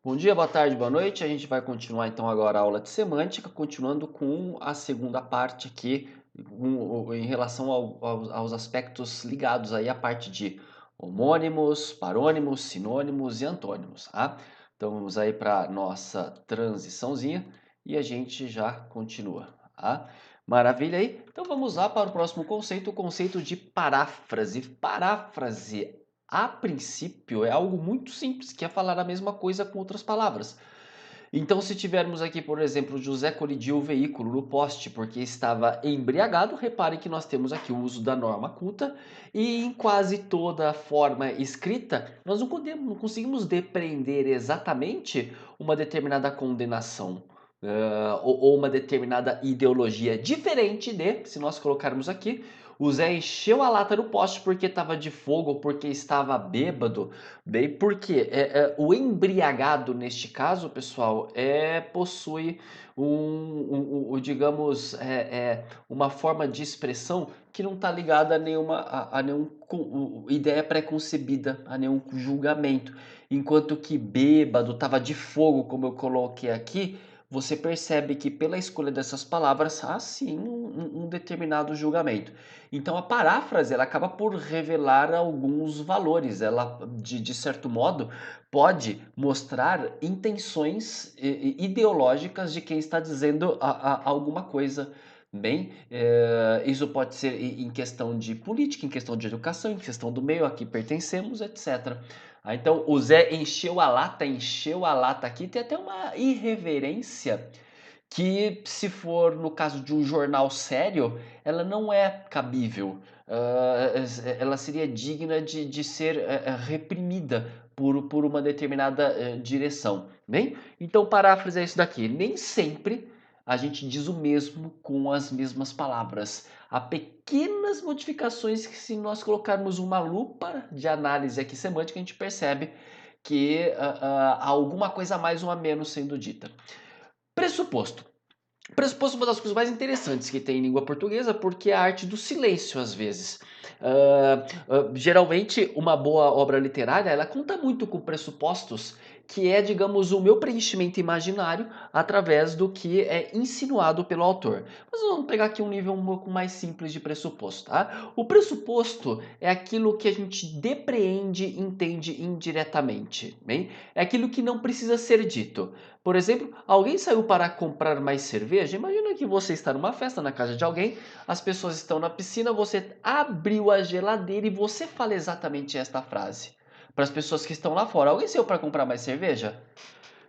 Bom dia, boa tarde, boa noite. A gente vai continuar então agora a aula de semântica, continuando com a segunda parte aqui em relação aos aspectos ligados aí à parte de homônimos, parônimos, sinônimos e antônimos, tá? Então vamos aí para nossa transiçãozinha e a gente já continua, tá? Maravilha aí? Então vamos lá para o conceito de paráfrase. Paráfrase a princípio, é algo muito simples, que é falar a mesma coisa com outras palavras. Então, se tivermos aqui, por exemplo, José colidiu o veículo no poste porque estava embriagado, repare que nós temos aqui o uso da norma culta e em quase toda a forma escrita, nós não conseguimos depreender exatamente uma determinada condenação. Ou uma determinada ideologia diferente de, se nós colocarmos aqui, o Zé encheu a lata no poste porque estava de fogo, porque estava bêbado. Bem, porque o embriagado neste caso, pessoal, possui digamos, uma forma de expressão que não está ligada a nenhuma ideia pré-concebida, a nenhum julgamento. Enquanto que bêbado, estava de fogo, como eu coloquei aqui, você percebe que pela escolha dessas palavras há sim um determinado julgamento. Então a paráfrase ela acaba por revelar alguns valores. Ela, de certo modo, pode mostrar intenções ideológicas de quem está dizendo alguma coisa. Bem, isso pode ser em questão de política, em questão de educação, em questão do meio a que pertencemos, etc. Então, o Zé encheu a lata aqui, tem até uma irreverência que, se for no caso de um jornal sério, ela não é cabível. Ela seria digna de ser reprimida por uma determinada direção. Bem, então paráfrase é isso daqui. Nem sempre a gente diz o mesmo com as mesmas palavras. Há pequenas modificações que, se nós colocarmos uma lupa de análise aqui semântica, a gente percebe que há alguma coisa a mais ou a menos sendo dita. Pressuposto. Pressuposto é uma das coisas mais interessantes que tem em língua portuguesa, porque é a arte do silêncio, às vezes. Geralmente, uma boa obra literária, ela conta muito com pressupostos, que é, digamos, o meu preenchimento imaginário através do que é insinuado pelo autor. Mas vamos pegar aqui um nível um pouco mais simples de pressuposto, tá? O pressuposto é aquilo que a gente depreende e entende indiretamente, bem? É aquilo que não precisa ser dito. Por exemplo, alguém saiu para comprar mais cerveja. Imagina que você está numa festa na casa de alguém, as pessoas estão na piscina, você abriu a geladeira e você fala exatamente esta frase para as pessoas que estão lá fora. Alguém saiu para comprar mais cerveja?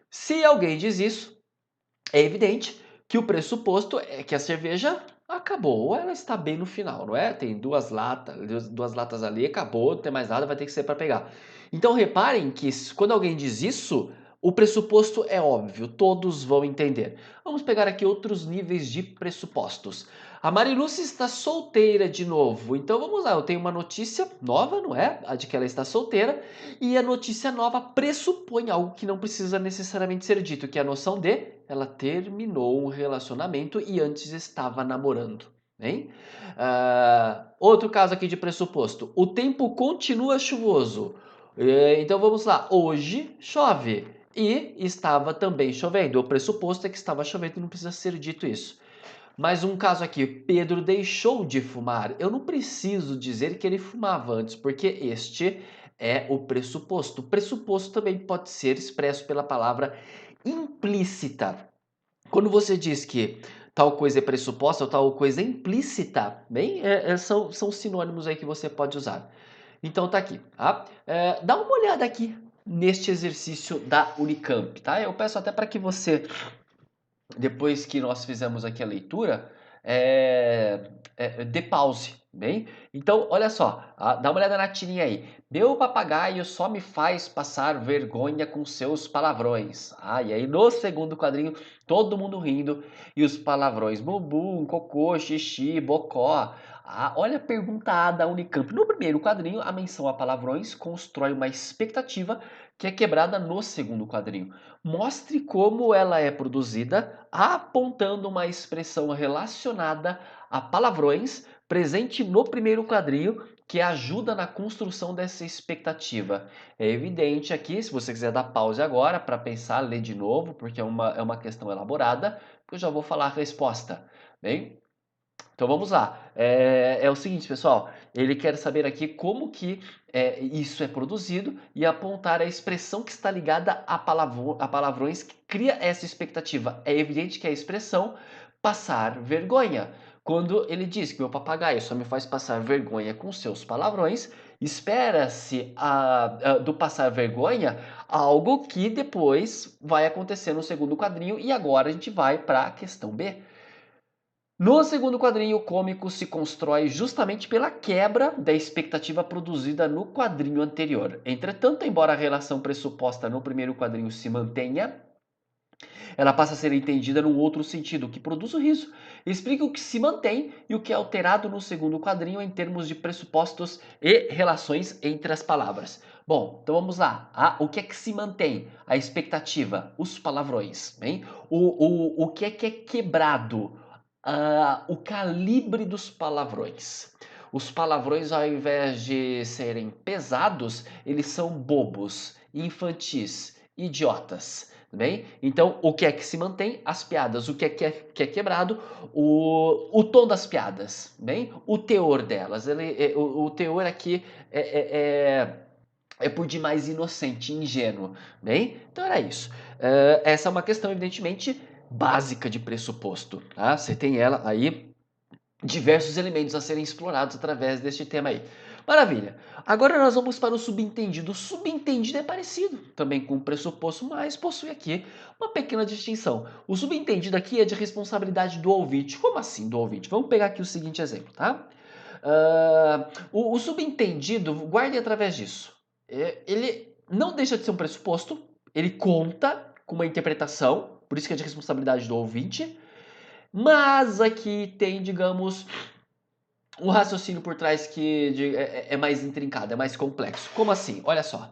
Se alguém diz isso, é evidente que o pressuposto é que a cerveja acabou, ou ela está bem no final, não é? Tem duas latas ali, acabou, não tem mais nada, vai ter que ser para pegar. Então reparem que quando alguém diz isso, o pressuposto é óbvio, todos vão entender. Vamos pegar aqui outros níveis de pressupostos. A Mariluce está solteira de novo, então vamos lá, eu tenho uma notícia nova, não é? A de que ela está solteira, e a notícia nova pressupõe algo que não precisa necessariamente ser dito, que é a noção de ela terminou um relacionamento e antes estava namorando. Hein? Outro caso aqui de pressuposto. O tempo continua chuvoso. Então vamos lá. Hoje chove. E estava também chovendo. O pressuposto é que estava chovendo, não precisa ser dito isso. Mais um caso aqui. Pedro deixou de fumar. Eu não preciso dizer que ele fumava antes, porque este é o pressuposto. O pressuposto também pode ser expresso pela palavra implícita. Quando você diz que tal coisa é pressuposta ou tal coisa é implícita, bem, são sinônimos aí que você pode usar. Então tá aqui, tá? Dá uma olhada aqui neste exercício da Unicamp, tá? Eu peço até para que você, depois que nós fizemos aqui a leitura, dê pause, bem? Então, olha só, dá uma olhada na tirinha aí. Meu papagaio só me faz passar vergonha com seus palavrões. E aí no segundo quadrinho, todo mundo rindo e os palavrões bumbum, cocô, xixi, bocó. Olha a pergunta A da Unicamp. No primeiro quadrinho, a menção a palavrões constrói uma expectativa que é quebrada no segundo quadrinho. Mostre como ela é produzida, apontando uma expressão relacionada a palavrões presente no primeiro quadrinho que ajuda na construção dessa expectativa. É evidente aqui, se você quiser dar pause agora para pensar, ler de novo, porque é uma questão elaborada, que eu já vou falar a resposta. Bem, então vamos lá. É o seguinte, pessoal. Ele quer saber aqui como que isso é produzido e apontar a expressão que está ligada a palavrões que cria essa expectativa. É evidente que é a expressão passar vergonha. Quando ele diz que meu papagaio só me faz passar vergonha com seus palavrões, espera-se do passar vergonha algo que depois vai acontecer no segundo quadrinho. E agora a gente vai para a questão B. No segundo quadrinho, o cômico se constrói justamente pela quebra da expectativa produzida no quadrinho anterior. Entretanto, embora a relação pressuposta no primeiro quadrinho se mantenha, ela passa a ser entendida num outro sentido, que produz o riso. Explica o que se mantém e o que é alterado no segundo quadrinho em termos de pressupostos e relações entre as palavras. Bom, então vamos lá. O que é que se mantém? A expectativa, os palavrões. Bem? O que é quebrado? O calibre dos palavrões. Os palavrões, ao invés de serem pesados, eles são bobos, infantis, idiotas. Bem? Então, o que é que se mantém? As piadas. O que é quebrado? O tom das piadas. Bem? O teor delas. O teor aqui é por demais inocente, ingênuo. Bem? Então era isso. Essa é uma questão, evidentemente, básica de pressuposto. Tá? Você tem ela aí, diversos elementos a serem explorados através deste tema aí. Maravilha. Agora nós vamos para o subentendido. O subentendido é parecido também com o pressuposto, mas possui aqui uma pequena distinção. O subentendido aqui é de responsabilidade do ouvinte. Como assim do ouvinte? Vamos pegar aqui o seguinte exemplo, tá? O subentendido, guarde através disso. Ele não deixa de ser um pressuposto, ele conta com uma interpretação, por isso que é de responsabilidade do ouvinte, mas aqui tem, digamos, um raciocínio por trás que é mais intrincado, é mais complexo. Como assim? Olha só.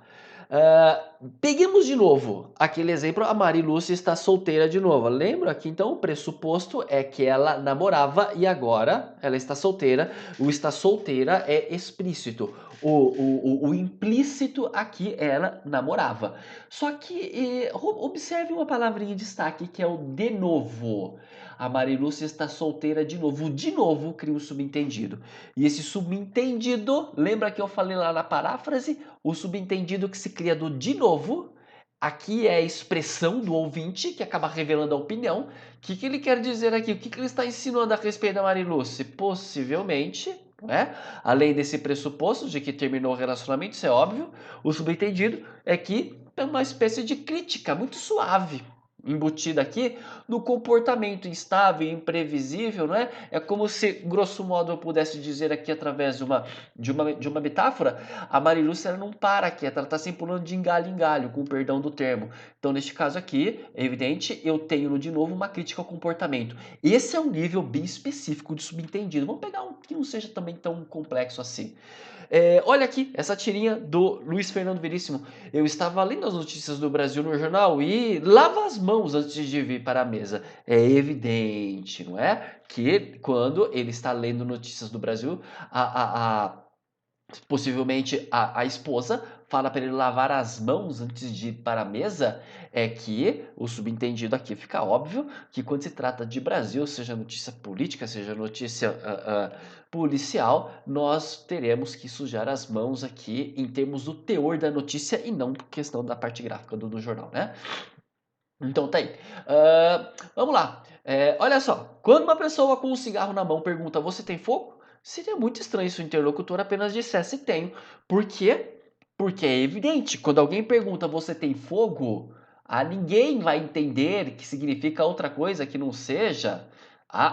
Peguemos de novo aquele exemplo, a Mari Lúcia está solteira de novo. Lembra que então o pressuposto é que ela namorava e agora ela está solteira. O está solteira é explícito. O implícito aqui ela namorava. Só que observe uma palavrinha de destaque que é o de novo. A Marilúcia está solteira de novo. O de novo cria um subentendido. E esse subentendido, lembra que eu falei lá na paráfrase? O subentendido que se cria do de novo. Aqui é a expressão do ouvinte que acaba revelando a opinião. O que ele quer dizer aqui? O que ele está insinuando a respeito da Marilúcia? Possivelmente, né? Além desse pressuposto de que terminou o relacionamento, isso é óbvio, o subentendido é que é uma espécie de crítica muito suave embutida aqui no comportamento instável e imprevisível, não é? É como se, grosso modo, eu pudesse dizer aqui através de uma metáfora, a Marilúcia não para quieta, ela está sempre pulando de galho em galho, com o perdão do termo. Então, neste caso aqui, é evidente, eu tenho de novo uma crítica ao comportamento. Esse é um nível bem específico de subentendido. Vamos pegar um que não seja também tão complexo assim. Olha aqui, essa tirinha do Luiz Fernando Veríssimo. Eu estava lendo as notícias do Brasil no jornal e lava as mãos antes de vir para a mesa. É evidente, não é? Que quando ele está lendo notícias do Brasil, possivelmente a esposa fala para ele lavar as mãos antes de ir para a mesa, é que o subentendido aqui fica óbvio que quando se trata de Brasil, seja notícia política, seja notícia policial, nós teremos que sujar as mãos aqui em termos do teor da notícia e não questão da parte gráfica do jornal, né? Então tá aí. Vamos lá. Olha só. Quando uma pessoa com um cigarro na mão pergunta: Você tem fogo? Seria muito estranho se o interlocutor apenas dissesse tenho. Por quê? Porque é evidente. Quando alguém pergunta: Você tem fogo? Ninguém vai entender que significa outra coisa que não seja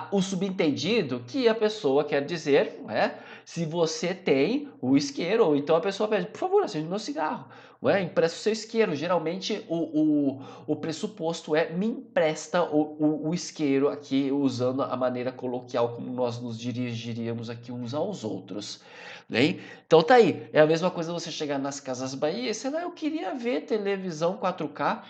o subentendido que a pessoa quer dizer, não é? Se você tem o isqueiro, ou então a pessoa pede: Por favor, acende meu cigarro. não é? Empresta o seu isqueiro. Geralmente o pressuposto é me empresta o isqueiro aqui, usando a maneira coloquial como nós nos dirigiríamos aqui uns aos outros. Né? Então tá aí, é a mesma coisa você chegar nas Casas Bahia e sei lá, eu queria ver televisão 4K,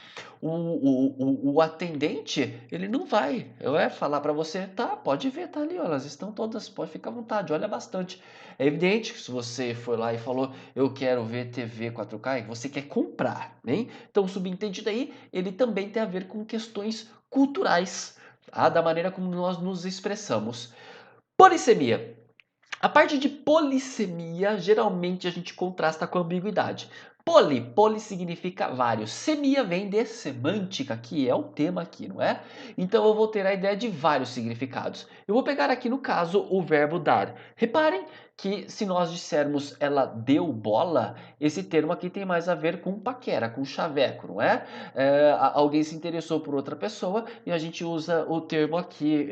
o atendente, ele não vai, eu é falar para você, tá, pode ver, tá ali, ó, elas estão todas, pode ficar à vontade, olha bastante. É evidente que se você foi lá e falou, eu quero ver TV 4K, você quer comprar, né? Então, subentendido aí, ele também tem a ver com questões culturais, tá? Da maneira como nós nos expressamos. Polissemia. A parte de polissemia, geralmente a gente contrasta com ambiguidade. Poli significa vários. Semia vem de semântica, que é o tema aqui, não é? Então eu vou ter a ideia de vários significados. Eu vou pegar aqui no caso o verbo dar. Reparem que se nós dissermos ela deu bola, esse termo aqui tem mais a ver com paquera, com chaveco, não é? Alguém se interessou por outra pessoa e a gente usa o termo aqui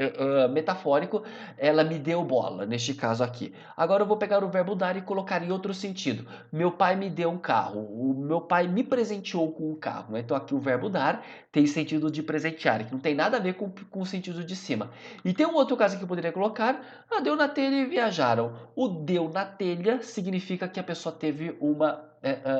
metafórico, ela me deu bola, neste caso aqui. Agora eu vou pegar o verbo dar e colocar em outro sentido. Meu pai me deu um carro. O meu pai me presenteou com um carro. Né? Então aqui o verbo dar tem sentido de presentear, que não tem nada a ver com o sentido de cima. E tem um outro caso que eu poderia colocar. Deu na telha e viajaram. O deu na telha significa que a pessoa teve uma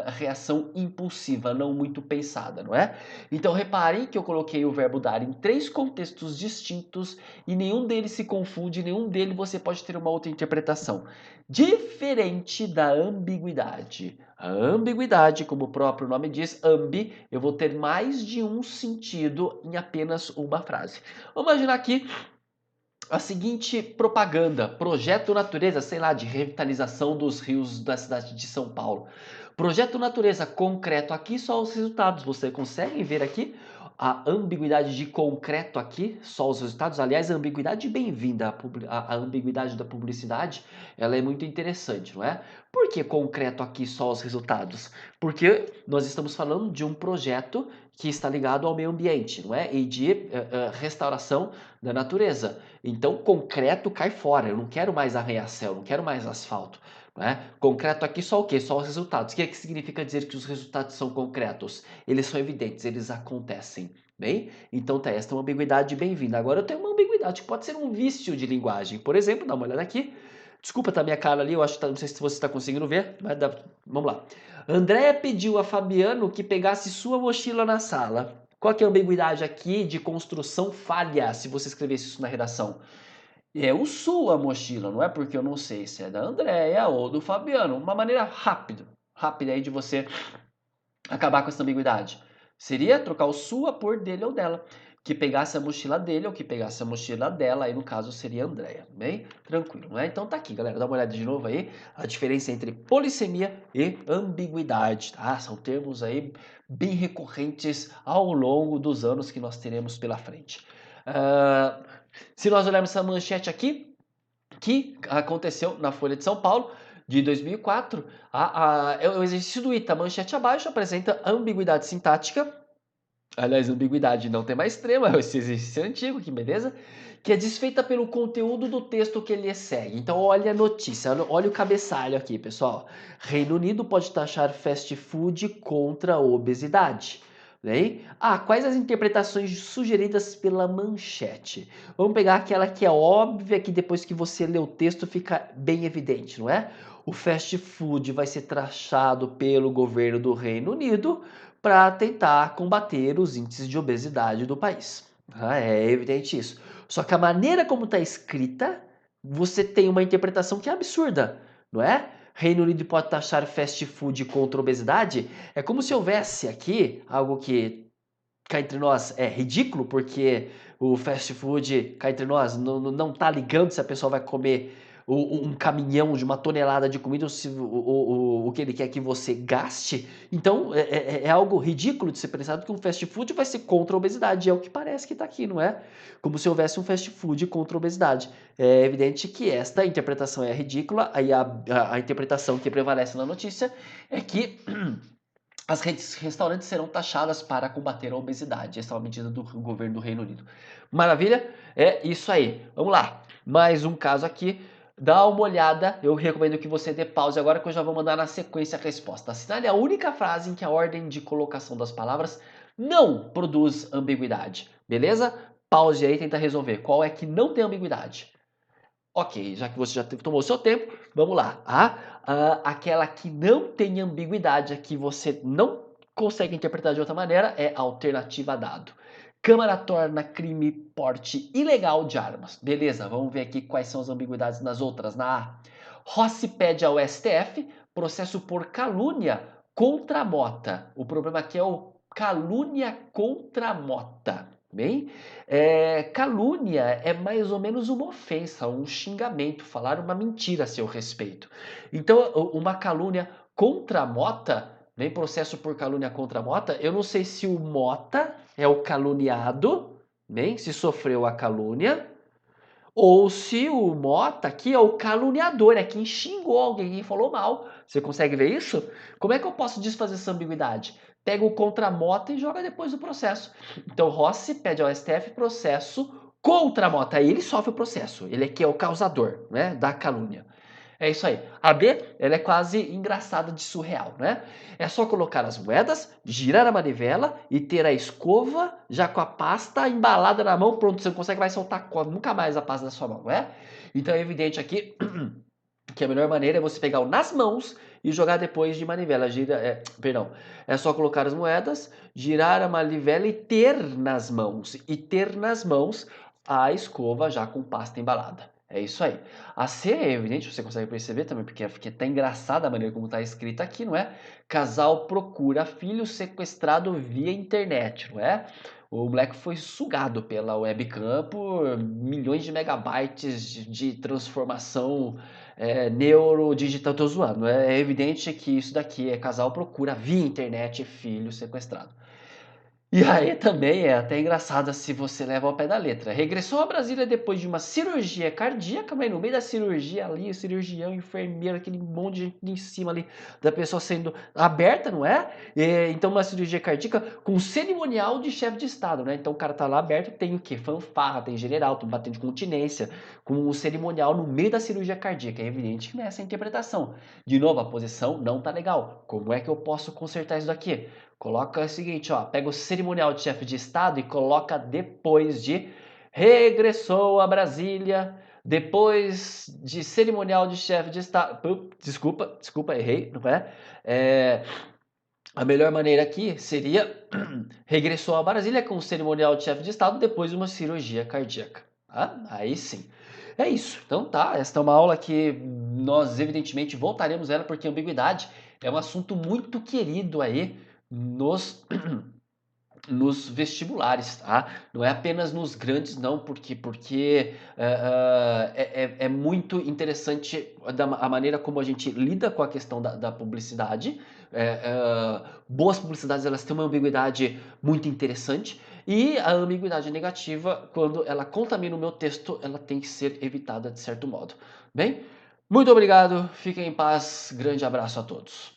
reação impulsiva, não muito pensada, não é? Então reparem que eu coloquei o verbo dar em 3 contextos distintos e nenhum deles se confunde, nenhum deles você pode ter uma outra interpretação. Diferente da ambiguidade. A ambiguidade, como o próprio nome diz, ambi, eu vou ter mais de um sentido em apenas uma frase. Vamos imaginar aqui a seguinte propaganda, projeto natureza, sei lá, de revitalização dos rios da cidade de São Paulo. Projeto natureza concreto aqui, só os resultados. Você consegue ver aqui a ambiguidade de concreto aqui, só os resultados. Aliás, a ambiguidade bem-vinda, a ambiguidade da publicidade, ela é muito interessante, não é? Por que concreto aqui, só os resultados? Porque nós estamos falando de um projeto que está ligado ao meio ambiente, não é? E de restauração da natureza. Então, concreto cai fora. Eu não quero mais arranha-céu, eu não quero mais asfalto. Né? Concreto aqui só o quê? Só os resultados. O que significa dizer que os resultados são concretos? Eles são evidentes, eles acontecem. Bem, então tá esta é uma ambiguidade bem-vinda. Agora eu tenho uma ambiguidade que pode ser um vício de linguagem. Por exemplo, dá uma olhada aqui. Desculpa, tá minha cara ali, eu acho que não sei se você está conseguindo ver, mas vamos lá. Andréia pediu a Fabiano que pegasse sua mochila na sala. Qual que é a ambiguidade aqui de construção falha, se você escrevesse isso na redação? É o sua mochila, não é porque eu não sei se é da Andréia ou do Fabiano. Uma maneira rápida aí de você acabar com essa ambiguidade. Seria trocar o sua por dele ou dela. Que pegasse a mochila dele ou que pegasse a mochila dela, aí no caso seria a Andréia, bem? Tranquilo, não é? Então tá aqui, galera, dá uma olhada de novo aí, a diferença entre polissemia e ambiguidade, tá? São termos aí bem recorrentes ao longo dos anos que nós teremos pela frente. Se nós olharmos essa manchete aqui, que aconteceu na Folha de São Paulo, de 2004, é o exercício do ITA, manchete abaixo, apresenta ambiguidade sintática. Aliás, ambiguidade não tem mais extrema, esse exercício é antigo, que beleza? Que é desfeita pelo conteúdo do texto que ele segue. Então, olha a notícia, olha o cabeçalho aqui, pessoal. Reino Unido pode taxar fast food contra a obesidade. Né? Quais as interpretações sugeridas pela manchete? Vamos pegar aquela que é óbvia, que depois que você lê o texto fica bem evidente, não é? O fast food vai ser taxado pelo governo do Reino Unido para tentar combater os índices de obesidade do país. É evidente isso. Só que a maneira como está escrita, você tem uma interpretação que é absurda, não é? Reino Unido pode taxar fast food contra a obesidade? É como se houvesse aqui algo que, cá entre nós, é ridículo, porque o fast food, cá entre nós, não tá ligando se a pessoa vai comer um caminhão de uma tonelada de comida ou se, o que ele quer que você gaste. Então, é algo ridículo de ser pensado que um fast food vai ser contra a obesidade. É o que parece que está aqui, não é? Como se houvesse um fast food contra a obesidade. É evidente que esta interpretação é ridícula, aí a interpretação que prevalece na notícia é que as redes restaurantes serão taxadas para combater a obesidade. Essa é uma medida do governo do Reino Unido. Maravilha? É isso aí. Vamos lá. Mais um caso aqui Dá uma olhada, eu recomendo que você dê pause agora que eu já vou mandar na sequência a resposta. Assinale a única frase em que a ordem de colocação das palavras não produz ambiguidade, beleza? Pause aí e tenta resolver. Qual é que não tem ambiguidade? Ok, já que você já tomou o seu tempo, vamos lá. Aquela que não tem ambiguidade, que você não consegue interpretar de outra maneira, é a alternativa dado. Câmara torna crime porte ilegal de armas. Beleza, vamos ver aqui quais são as ambiguidades nas outras. Na A, Rossi pede ao STF processo por calúnia contra a Mota. O problema aqui é o calúnia contra a Mota. Bem, calúnia é mais ou menos uma ofensa, um xingamento, falar uma mentira a seu respeito. Então, uma calúnia contra a Mota, nem processo por calúnia contra a Mota, eu não sei se o Mota é o caluniado, bem, se sofreu a calúnia, ou se o Mota aqui é o caluniador, é quem xingou alguém, quem falou mal. Você consegue ver isso? Como é que eu posso desfazer essa ambiguidade? Pega o contra Mota e joga depois do processo. Então Rossi pede ao STF processo contra a Mota. Aí ele sofre o processo. Ele é que é o causador, né, da calúnia. É isso aí. A B, ela é quase engraçada de surreal, né? É só colocar as moedas, girar a manivela e ter a escova já com a pasta embalada na mão, pronto, você não consegue mais soltar nunca mais a pasta da sua mão, não é? Então é evidente aqui que a melhor maneira é você pegar o nas mãos e jogar depois de manivela. Perdão, é só colocar as moedas, girar a manivela e ter nas mãos. E ter nas mãos a escova já com pasta embalada. É isso aí. A C é evidente, você consegue perceber também, porque é até engraçada a maneira como está escrita aqui, não é? Casal procura filho sequestrado via internet, não é? O moleque foi sugado pela webcam por milhões de megabytes de transformação neurodigital. Tô zoando. É evidente que isso daqui é casal procura via internet filho sequestrado. E aí também é até engraçado se você leva ao pé da letra. Regressou a Brasília depois de uma cirurgia cardíaca, mas no meio da cirurgia ali, o cirurgião, o enfermeiro, aquele monte de gente em cima ali da pessoa sendo aberta, não é? Então uma cirurgia cardíaca com cerimonial de chefe de Estado, né? Então o cara tá lá aberto, tem o quê? Fanfarra, tem general, tem batendo de continência, com um cerimonial no meio da cirurgia cardíaca. É evidente que nessa interpretação. De novo, a posição não tá legal. Como é que eu posso consertar isso daqui? Coloca o seguinte, ó, pega o cerimonial de chefe de Estado e coloca depois de regressou a Brasília, depois de cerimonial de chefe de Estado. Desculpa, errei, não é? A melhor maneira aqui seria regressou a Brasília com o cerimonial de chefe de Estado depois de uma cirurgia cardíaca. Tá? Aí sim. É isso. Então tá, esta é uma aula que nós evidentemente voltaremos a ela porque ambiguidade é um assunto muito querido aí nos vestibulares, tá? Não é apenas nos grandes, não, porque é muito interessante a maneira como a gente lida com a questão da publicidade. Boas publicidades, elas têm uma ambiguidade muito interessante, e a ambiguidade negativa, quando ela contamina o meu texto, ela tem que ser evitada de certo modo. Bem, muito obrigado, fiquem em paz, grande abraço a todos.